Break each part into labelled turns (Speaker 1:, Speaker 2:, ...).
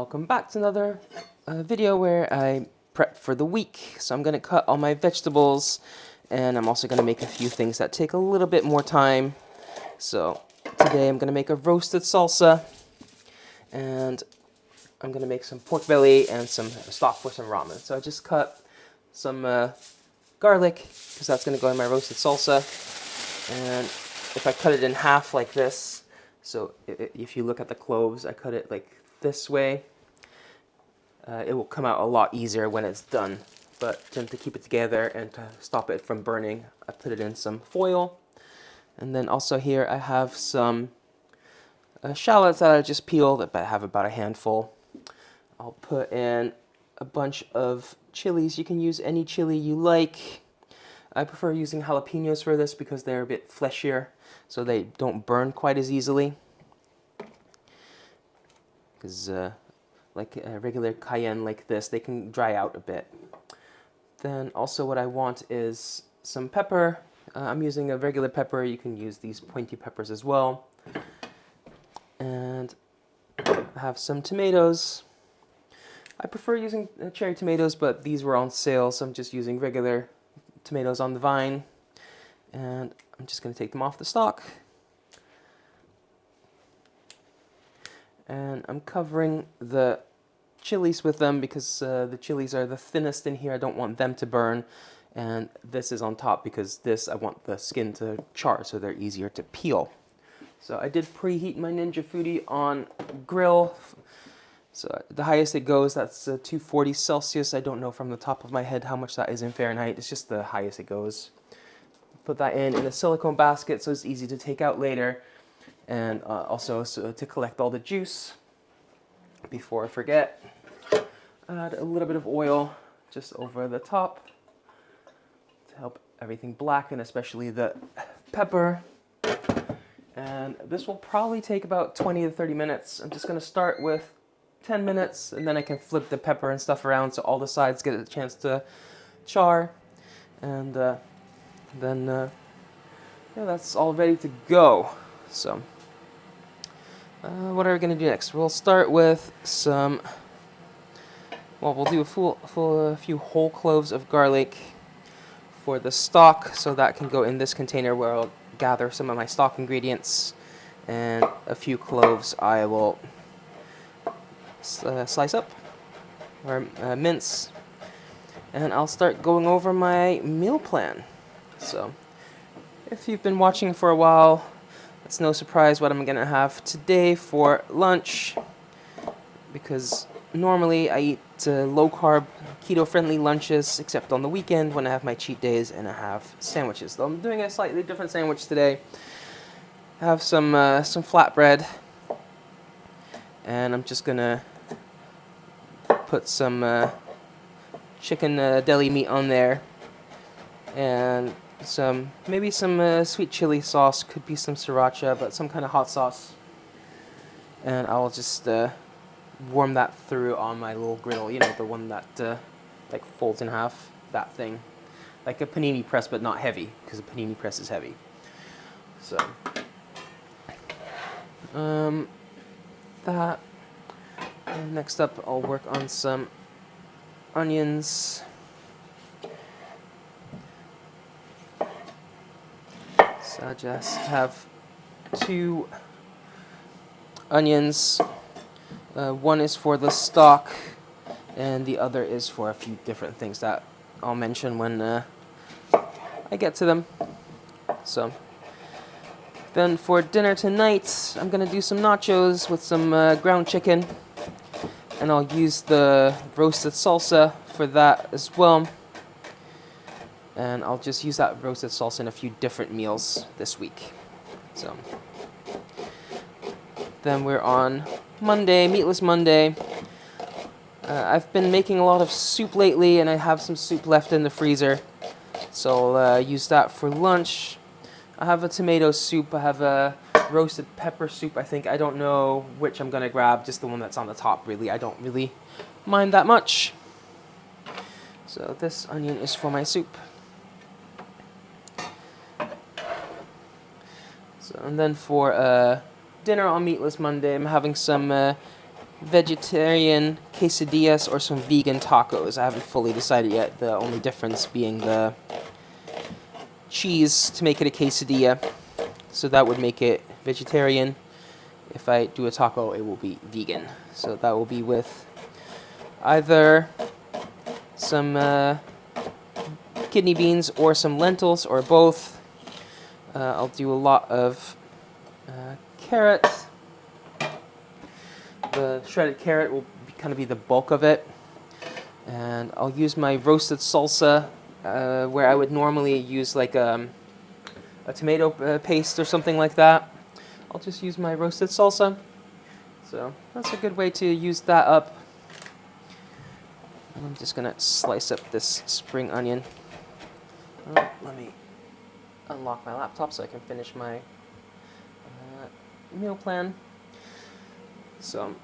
Speaker 1: Welcome back to another video where I prep for the week. So I'm going to cut all my vegetables, and I'm also going to make a few things that take a little bit more time. So today I'm going to make a roasted salsa, and I'm going to make some pork belly and some stock for some ramen. So I just cut some garlic, because that's going to go in my roasted salsa. And if I cut it in half like this, so if you look at the cloves, I cut it like this way. It will come out a lot easier when it's done. But to keep it together and to stop it from burning, I put it in some foil. And then also here I have some shallots that I just peeled, but I have about a handful. I'll put in a bunch of chilies. You can use any chili you like. I prefer using jalapenos for this because they're a bit fleshier, so they don't burn quite as easily. Because like a regular cayenne like this, they can dry out a bit. Then also what I want is some pepper. I'm using a regular pepper. You can use these pointy peppers as well. And I have some tomatoes. I prefer using cherry tomatoes, but these were on sale, so I'm just using regular tomatoes on the vine. And I'm just going to take them off the stalk. And I'm covering the chilies with them because the chilies are the thinnest in here. I don't want them to burn. And this is on top because this, I want the skin to char so they're easier to peel. So I did preheat my Ninja Foodi on grill. So the highest it goes, that's 240 Celsius. I don't know from the top of my head how much that is in Fahrenheit. It's just the highest it goes. Put that in a silicone basket so it's easy to take out later. And also so to collect all the juice. Before I forget, add a little bit of oil just over the top to help everything blacken, especially the pepper. And this will probably take about 20 to 30 minutes. I'm just going to start with 10 minutes, and then I can flip the pepper and stuff around so all the sides get a chance to char. And then yeah, that's all ready to go. So what are we going to do next? We'll start with some, well, we'll do a few whole cloves of garlic for the stock, so that can go in this container where I'll gather some of my stock ingredients. And a few cloves I will slice up, or mince. And I'll start going over my meal plan. So, if you've been watching for a while, it's no surprise what I'm going to have today for lunch, because normally I eat low-carb, keto-friendly lunches, except on the weekend when I have my cheat days and I have sandwiches. So I'm doing a slightly different sandwich today. I have some flatbread, and I'm just going to put some chicken deli meat on there, and maybe some sweet chili sauce, could be some sriracha, but some kind of hot sauce. And I'll just warm that through on my little griddle, you know, the one that like folds in half, that thing. Like a panini press, but not heavy, because a panini press is heavy. So, that. And next up, I'll work on some onions. So I just have 2 onions. One is for the stock, and the other is for a few different things that I'll mention when I get to them. So then for dinner tonight, I'm going to do some nachos with some ground chicken, and I'll use the roasted salsa for that as well. And I'll just use that roasted salsa in a few different meals this week. So then we're on Monday, Meatless Monday. I've been making a lot of soup lately, and I have some soup left in the freezer, so I'll use that for lunch. I have a tomato soup. I have a roasted pepper soup, I think. I don't know which I'm going to grab, just the one that's on the top, really. I don't really mind that much. So this onion is for my soup. So, and then for dinner on Meatless Monday, I'm having some vegetarian quesadillas or some vegan tacos. I haven't fully decided yet, the only difference being the cheese to make it a quesadilla. So that would make it vegetarian. If I do a taco, it will be vegan. So that will be with either some kidney beans or some lentils or both. I'll do a lot of carrot. The shredded carrot will kind of be the bulk of it. And I'll use my roasted salsa, where I would normally use like a tomato paste or something like that. I'll just use my roasted salsa. So that's a good way to use that up. I'm just gonna slice up this spring onion. Let me unlock my laptop so I can finish my meal plan. So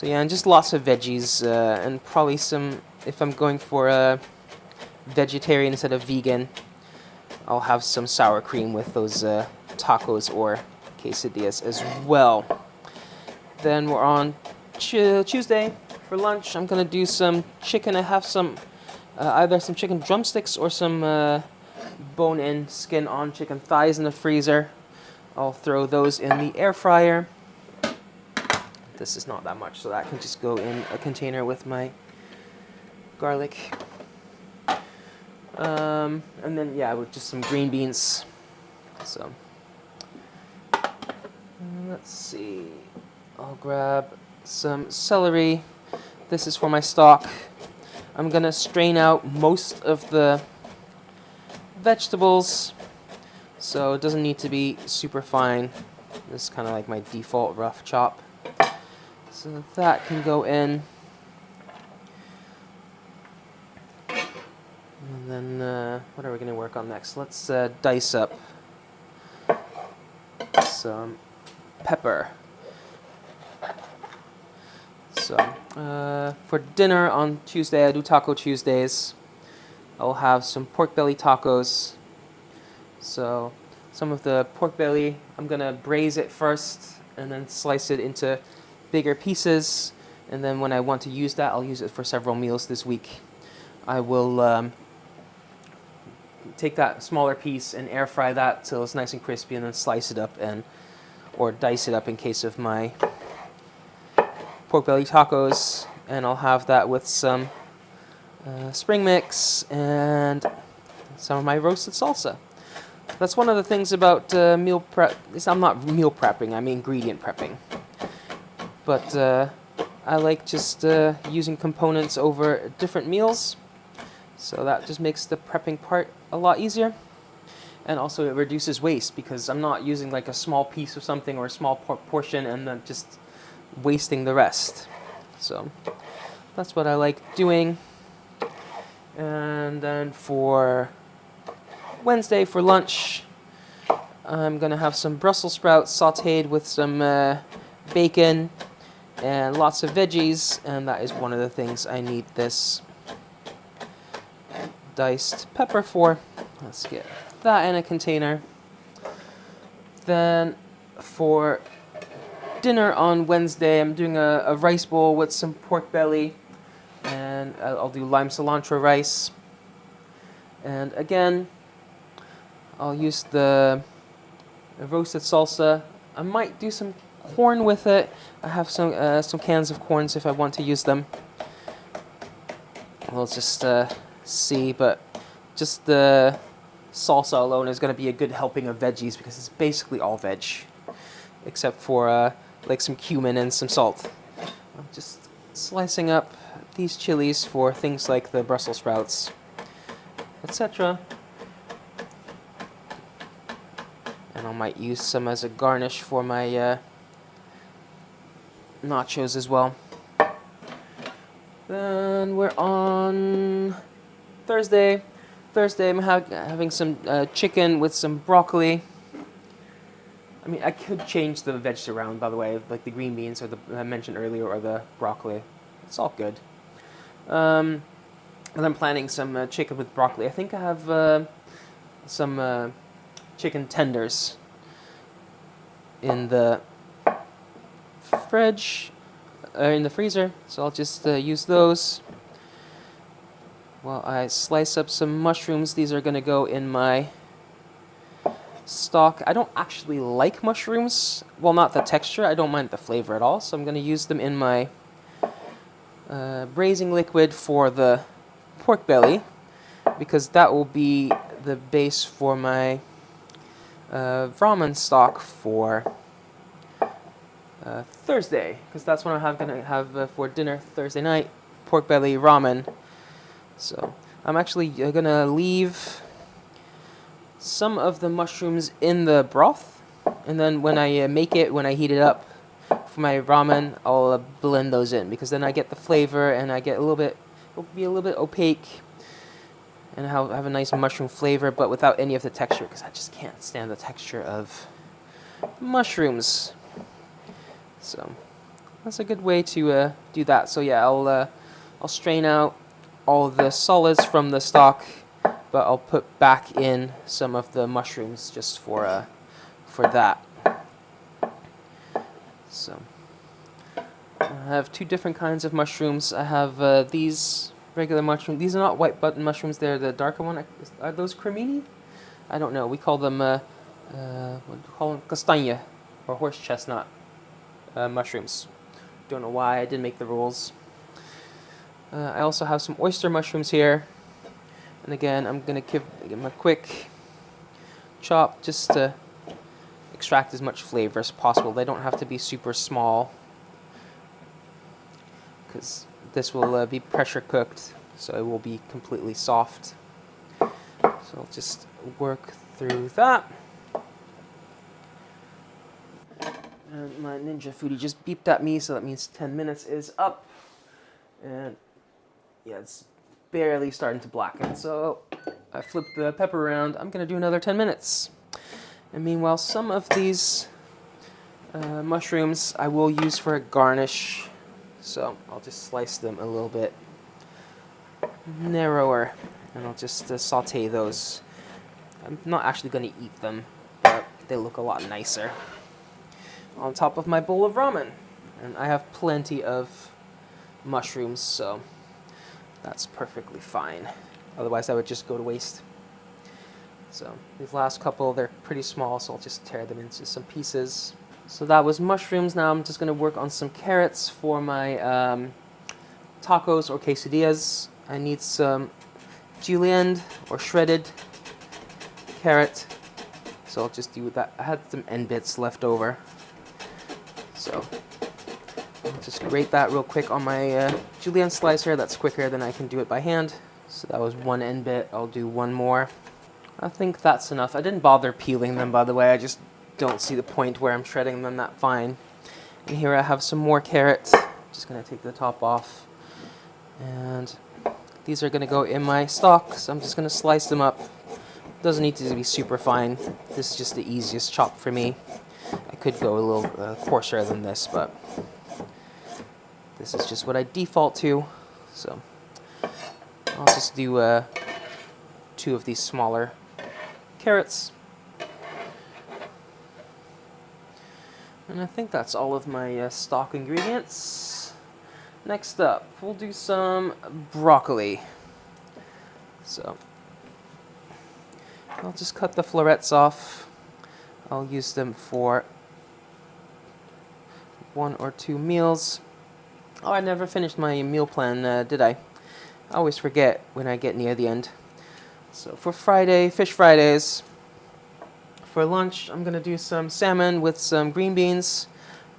Speaker 1: yeah, and just lots of veggies, and probably some, if I'm going for a vegetarian instead of vegan, I'll have some sour cream with those tacos or quesadillas as well. Then we're on Tuesday for lunch. I'm gonna do some chicken. I have some either some chicken drumsticks or some bone-in, skin-on chicken thighs in the freezer. I'll throw those in the air fryer. This is not that much, so that can just go in a container with my garlic. And then, yeah, with just some green beans. So, let's see. I'll grab some celery. This is for my stock. I'm gonna strain out most of the vegetables, so it doesn't need to be super fine. This is kind of like my default rough chop. So that can go in. And then, what are we going to work on next? Let's dice up some pepper. So, for dinner on Tuesday, I do Taco Tuesdays. I'll have some pork belly tacos. So, some of the pork belly, I'm going to braise it first and then slice it into bigger pieces. And then when I want to use that, I'll use it for several meals this week. I will take that smaller piece and air fry that till it's nice and crispy, and then slice it up or dice it up in case of my pork belly tacos. And I'll have that with some spring mix and some of my roasted salsa. That's one of the things about meal prep. I'm not meal prepping, I'm ingredient prepping. But I like just using components over different meals. So that just makes the prepping part a lot easier. And also it reduces waste, because I'm not using like a small piece of something or a small portion and then just wasting the rest. So that's what I like doing. And then for Wednesday for lunch, I'm going to have some Brussels sprouts sauteed with some bacon and lots of veggies. And that is one of the things I need this diced pepper for. Let's get that in a container. Then for dinner on Wednesday, I'm doing a rice bowl with some pork belly, and I'll do lime cilantro rice. And again, I'll use the roasted salsa. I might do some corn with it. I have some cans of corns if I want to use them. We'll just see, but just the salsa alone is going to be a good helping of veggies, because it's basically all veg, except for like some cumin and some salt. I'm just slicing up these chilies for things like the Brussels sprouts, etc. And I might use some as a garnish for my nachos as well. Then we're on Thursday. I'm having some chicken with some broccoli. I mean, I could change the veggies around, by the way, like the green beans or the I mentioned earlier, or the broccoli. It's all good. And I'm planning some chicken with broccoli. I think I have some chicken tenders in the fridge, in the freezer. So I'll just use those while I slice up some mushrooms. These are going to go in my stock. I don't actually like mushrooms. Well, not the texture. I don't mind the flavor at all. So I'm going to use them in my braising liquid for the pork belly, because that will be the base for my ramen stock for Thursday, because that's when I'm going to have for dinner Thursday night, pork belly ramen. So I'm actually going to leave some of the mushrooms in the broth, and then when I when I heat it up for my ramen, I'll blend those in, because then I get the flavor and I get it'll be a little bit opaque, and have a nice mushroom flavor, but without any of the texture, because I just can't stand the texture of mushrooms. So that's a good way to do that. So yeah, I'll strain out all the solids from the stock, but I'll put back in some of the mushrooms just for that. So I have two different kinds of mushrooms. I have these regular mushrooms. These are not white button mushrooms. They're the darker one. Are those cremini? I don't know. We call them what do we call them? Castaña, or horse chestnut mushrooms. Don't know why. I didn't make the rules. I also have some oyster mushrooms here. And again, I'm going to give them a quick chop just to extract as much flavor as possible. They don't have to be super small, because this will be pressure cooked, so it will be completely soft. So I'll just work through that. And my Ninja Foodie just beeped at me, so that means 10 minutes is up. And yeah, it's barely starting to blacken. So I flip the pepper around. I'm going to do another 10 minutes. And meanwhile, some of these mushrooms I will use for a garnish. So I'll just slice them a little bit narrower, and I'll just saute those. I'm not actually going to eat them, but they look a lot nicer on top of my bowl of ramen. And I have plenty of mushrooms, so that's perfectly fine. Otherwise, that would just go to waste. So these last couple, they're pretty small, so I'll just tear them into some pieces. So that was mushrooms. Now I'm just going to work on some carrots for my tacos or quesadillas. I need some julienne or shredded carrot, so I'll just do that. I had some end bits left over, so I'll just grate that real quick on my julienne slicer. That's quicker than I can do it by hand. So that was one end bit. I'll do one more. I think that's enough. I didn't bother peeling them, by the way. I just don't see the point where I'm shredding them that fine. And here I have some more carrots. Just going to take the top off. And these are going to go in my stock, so I'm just going to slice them up. Doesn't need to be super fine. This is just the easiest chop for me. I could go a little coarser than this, but this is just what I default to. So I'll just do 2 of these smaller carrots. And I think that's all of my stock ingredients. Next up, we'll do some broccoli. So I'll just cut the florets off. I'll use them for 1 or 2 meals. Oh, I never finished my meal plan, did I? I always forget when I get near the end. So for Friday, Fish Fridays, for lunch, I'm going to do some salmon with some green beans,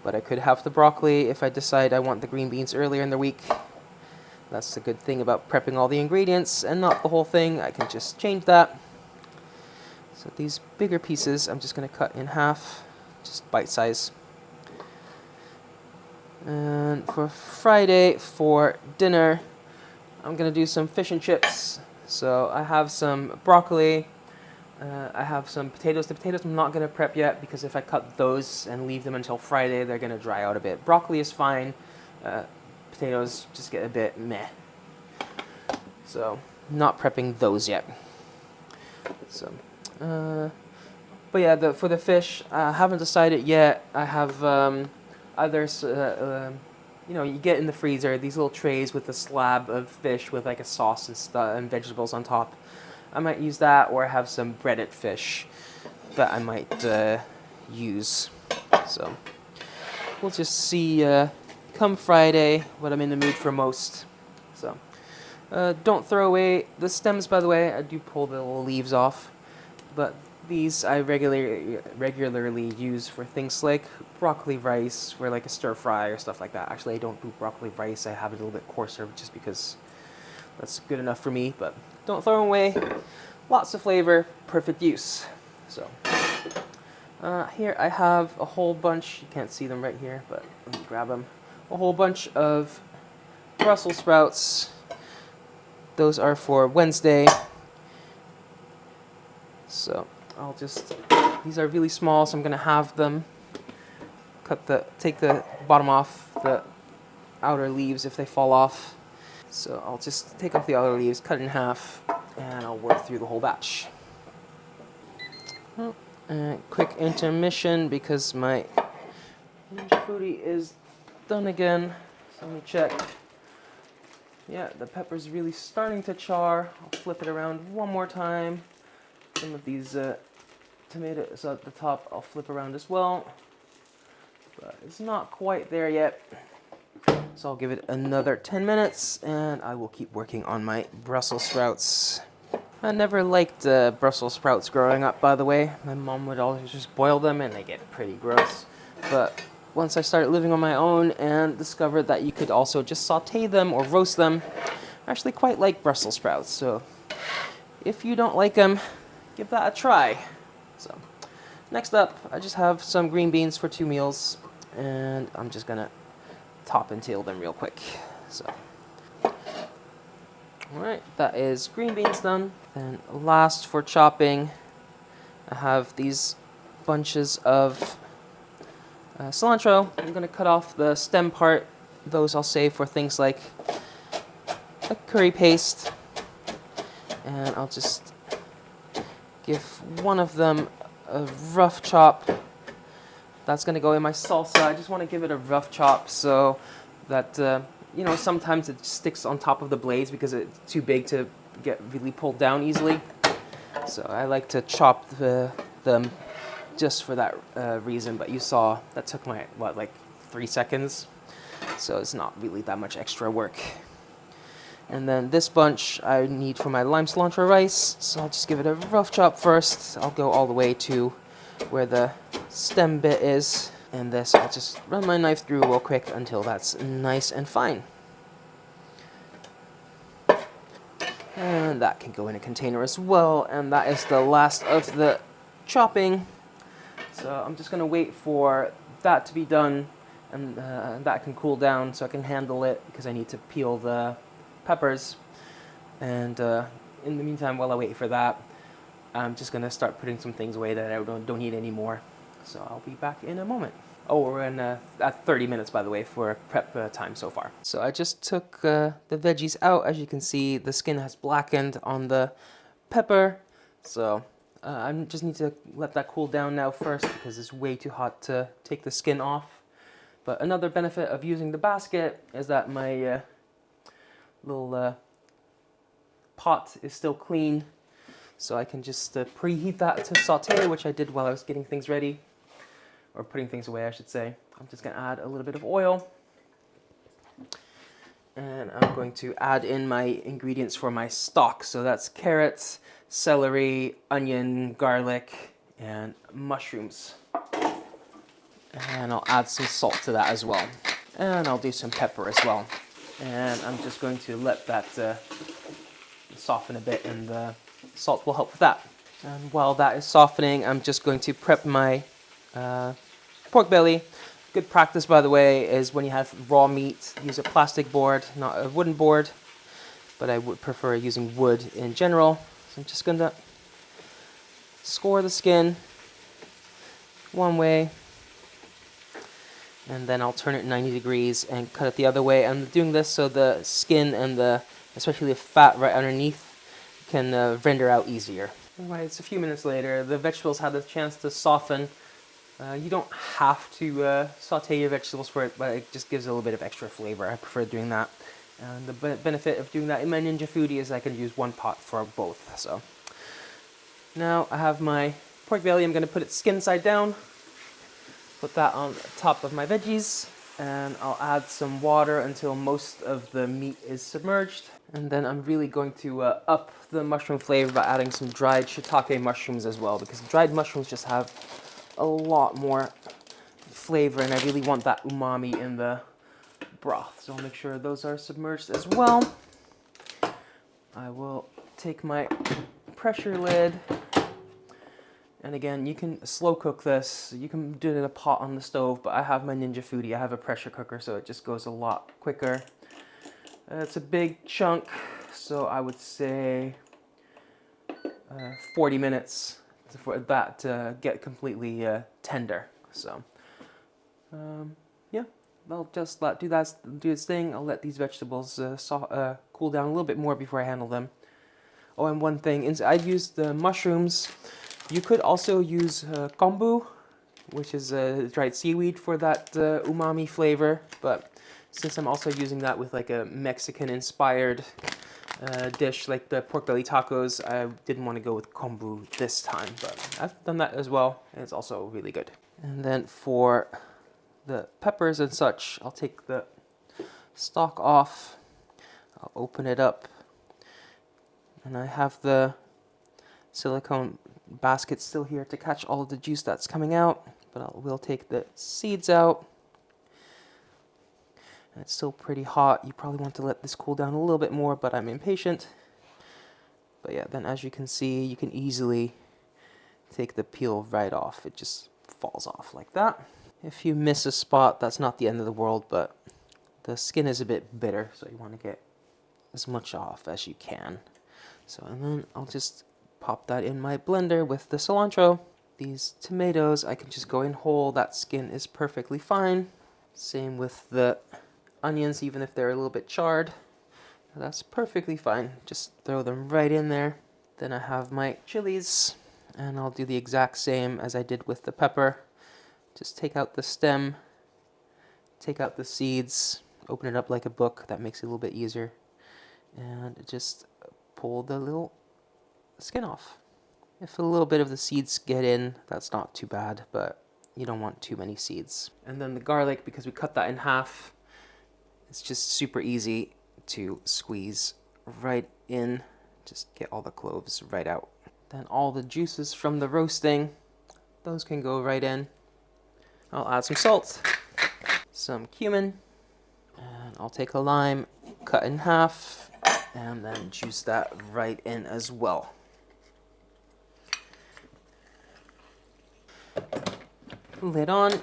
Speaker 1: but I could have the broccoli if I decide I want the green beans earlier in the week. That's the good thing about prepping all the ingredients and not the whole thing. I can just change that. So these bigger pieces, I'm just going to cut in half, just bite size. And for Friday, for dinner, I'm going to do some fish and chips. So I have some broccoli, I have some potatoes. The potatoes I'm not going to prep yet, because if I cut those and leave them until Friday, they're going to dry out a bit. Broccoli is fine. Potatoes just get a bit meh. So not prepping those yet. So, but yeah, for the fish, I haven't decided yet. I have others, you know, you get in the freezer these little trays with a slab of fish with like a sauce and stuff and vegetables on top. I might use that, or have some breaded fish that I might use. So we'll just see come Friday what I'm in the mood for most. So don't throw away the stems, by the way. I do pull the little leaves off, but these I regularly use for things like broccoli rice, for like a stir fry or stuff like that. Actually, I don't do broccoli rice. I have it a little bit coarser just because that's good enough for me. But don't throw them away. Lots of flavor, perfect use. So here I have a whole bunch. You can't see them right here, but let me grab them. A whole bunch of Brussels sprouts. Those are for Wednesday. So I'll just, these are really small, so I'm gonna have them take the bottom off, the outer leaves if they fall off. So I'll just take off the outer leaves, cut it in half, and I'll work through the whole batch. Quick intermission because my Ninja Foodi is done again. So let me check. Yeah, the pepper's really starting to char. I'll flip it around one more time. Some of these tomatoes at the top I'll flip around as well. But it's not quite there yet. So I'll give it another 10 minutes and I will keep working on my Brussels sprouts. I never liked Brussels sprouts growing up, by the way. My mom would always just boil them and they get pretty gross. But once I started living on my own and discovered that you could also just saute them or roast them, I actually quite like Brussels sprouts. So if you don't like them, give that a try. So next up, I just have some green beans for 2 meals, and I'm just gonna top and tail them real quick. So, all right, that is green beans done. Then last for chopping, I have these bunches of cilantro. I'm gonna cut off the stem part. Those I'll save for things like a curry paste, and I'll just give one of them a rough chop. That's gonna go in my salsa. I just want to give it a rough chop so that you know, sometimes it sticks on top of the blades because it's too big to get really pulled down easily. So I like to chop them just for that reason. But you saw that took my like 3 seconds, so it's not really that much extra work. And then this bunch I need for my lime cilantro rice, so I'll just give it a rough chop first. I'll go all the way to where the stem bit is, and this I'll just run my knife through real quick until that's nice and fine. And that can go in a container as well, and that is the last of the chopping. So I'm just going to wait for that to be done, and that can cool down so I can handle it, because I need to peel the peppers. And in the meantime, while I wait for that, I'm just going to start putting some things away that I don't need anymore. So I'll be back in a moment. Oh, we're in at 30 minutes, by the way, for prep time so far. So I just took the veggies out. As you can see, the skin has blackened on the pepper. So I just need to let that cool down now first, because it's way too hot to take the skin off. But another benefit of using the basket is that my little pot is still clean. So I can just preheat that to saute, which I did while I was getting things ready. Or putting things away, I should say. I'm just going to add a little bit of oil. And I'm going to add in my ingredients for my stock. So that's carrots, celery, onion, garlic, and mushrooms. And I'll add some salt to that as well. And I'll do some pepper as well. And I'm just going to let that soften a bit, and the salt will help with that. And while that is softening, I'm just going to prep my pork belly. Good practice, by the way, is when you have raw meat, use a plastic board, not a wooden board, but I would prefer using wood in general. So I'm just going to score the skin one way, and then I'll turn it 90 degrees and cut it the other way. I'm doing this so the skin and especially the fat right underneath can render out easier. Alright, it's a few minutes later. The vegetables had the chance to soften. You don't have to saute your vegetables for it, but it just gives a little bit of extra flavor. I prefer doing that. And the benefit of doing that in my Ninja Foodi is I can use one pot for both. So now I have my pork belly. I'm going to put it skin side down. Put that on top of my veggies, and I'll add some water until most of the meat is submerged. And then I'm really going to up the mushroom flavor by adding some dried shiitake mushrooms as well, because dried mushrooms just have a lot more flavor, and I really want that umami in the broth. So I'll make sure those are submerged as well. I will take my pressure lid. And again, you can slow cook this. You can do it in a pot on the stove, but I have my Ninja Foodi. I have a pressure cooker, so it just goes a lot quicker. It's a big chunk, so I would say 40 minutes for that to get completely tender. So, yeah, I'll just do its thing. I'll let these vegetables cool down a little bit more before I handle them. Oh, and one thing, I've used the mushrooms. You could also use kombu, which is dried seaweed, for that umami flavor. But since I'm also using that with like a Mexican-inspired dish like the pork belly tacos, I didn't want to go with kombu this time. But I've done that as well, and it's also really good. And then for the peppers and such, I'll take the stalk off. I'll open it up. And I have the silicone basket still here to catch all of the juice that's coming out, but we'll take the seeds out. And it's still pretty hot. You probably want to let this cool down a little bit more, but I'm impatient. But yeah, then as you can see, you can easily take the peel right off. It just falls off like that. If you miss a spot, that's not the end of the world, but the skin is a bit bitter, so you want to get as much off as you can. So, and then I'll just pop that in my blender with the cilantro. These tomatoes, I can just go in whole. That skin is perfectly fine. Same with the onions, even if they're a little bit charred. That's perfectly fine. Just throw them right in there. Then I have my chilies, and I'll do the exact same as I did with the pepper. Just take out the stem, take out the seeds, open it up like a book. That makes it a little bit easier. And just pull the little skin off. If a little bit of the seeds get in, that's not too bad, but you don't want too many seeds. And then the garlic, because we cut that in half, it's just super easy to squeeze right in. Just get all the cloves right out. Then all the juices from the roasting, those can go right in. I'll add some salt, some cumin, and I'll take a lime, cut in half, and then juice that right in as well. Lid on,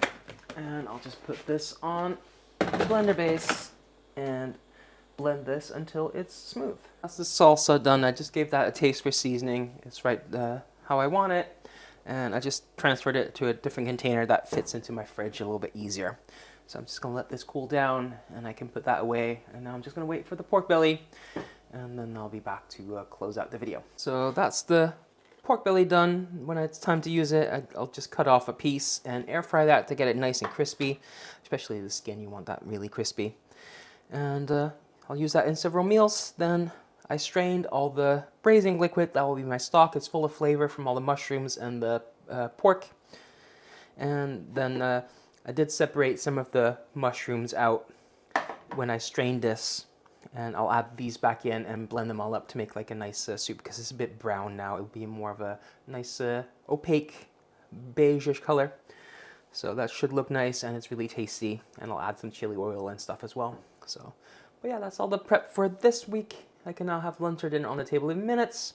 Speaker 1: and I'll just put this on the blender base and blend this until it's smooth. That's the salsa done. I just gave that a taste for seasoning. It's right how I want it, and I just transferred it to a different container that fits into my fridge a little bit easier. So I'm just gonna let this cool down, and I can put that away, and now I'm just gonna wait for the pork belly, and then I'll be back to close out the video. So that's the pork belly done. When it's time to use it, I'll just cut off a piece and air fry that to get it nice and crispy, especially the skin. You want that really crispy. And I'll use that in several meals. Then I strained all the braising liquid. That will be my stock. It's full of flavor from all the mushrooms and the pork. And then I did separate some of the mushrooms out when I strained this. And I'll add these back in and blend them all up to make like a nice soup, because it's a bit brown now. It would be more of a nice opaque beige-ish color. So that should look nice, and it's really tasty. And I'll add some chili oil and stuff as well. So, but yeah, that's all the prep for this week. I can now have lunch or dinner on the table in minutes.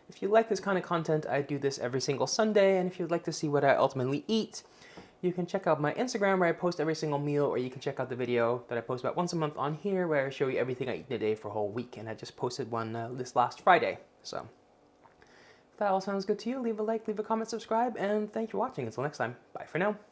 Speaker 1: If you like this kind of content, I do this every single Sunday. And if you'd like to see what I ultimately eat, you can check out my Instagram where I post every single meal, or you can check out the video that I post about once a month on here where I show you everything I eat in a day for a whole week. And I just posted one this last Friday. So if that all sounds good to you, leave a like, leave a comment, subscribe, and thanks for watching. Until next time, bye for now.